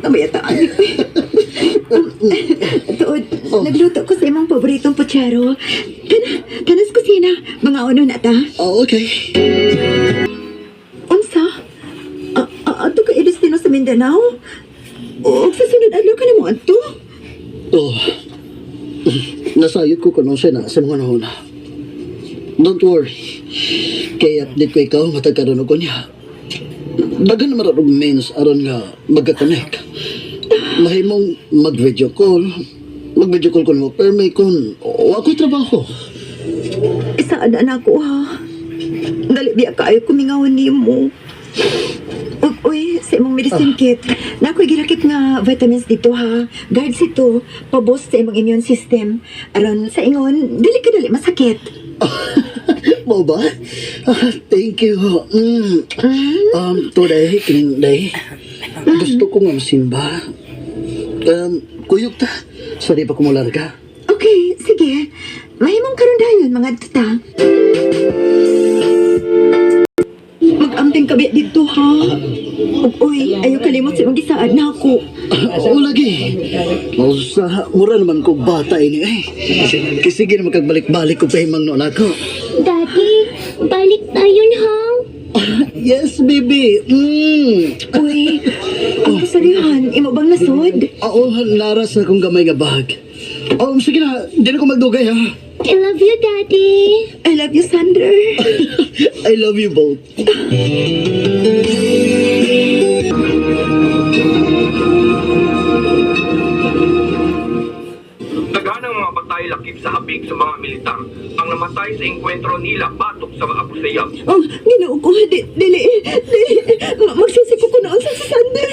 na mayataan niyo eh. Tuod, nagluto ko sa imong paboritong putsero. Kanas kusina, mga ano na ta. Oh, okay. Unsa? Ato ka destino sa Mindanao? O sa sunod adlaw ka na mo ato? Oh, nasayod ko kuno siya na sa mga nahuna. Don't worry. Kaya update ko ikaw, matagkaroon ko niya. Dagan naman ang means aron nga magkatanek. Mahimong mag-video call. Mag-video call ko mo, pero may kun, ako'y trabaho. Isaan na ako ha. Dali biya kaayo kumingawan ni mo. Uy, sa imong medicine kit, na ako'y girakip nga vitamins dito ha. Guards ito, paboost sa imong immune system. Aron sa ingon, dili ka dali masakit. Mo ba? Thank you. Today, kining day, gusto ko nga masimba. Kuyog ta. Sorry pa kumularga. Okay, sige. Mahimong karon dayon mga tuta. Mag-amping kabi dito ha. Uy, ayaw kalimot sa imong gisaad na ako. Oo lagi. Sa mura naman ko bata ini eh. Sige na makagbalik-balik ko pahimang noon ako. Daddy, balik tayo ha. Yes, baby. Uy, ang kasarihan, imo bang nasod? Oo, laras na kong gamay nga bag. Oh, sige na. Hindi na ko magdugay ha. I love you, Daddy. I love you, Sander. I love you both. Daganang mga patay lakip sa habig sa mga militar. Ang namatay sa engkwentro nila batok sa mga abusayab. Oh, ginoo ko, dili. Magsisiko ko noon sa Sander.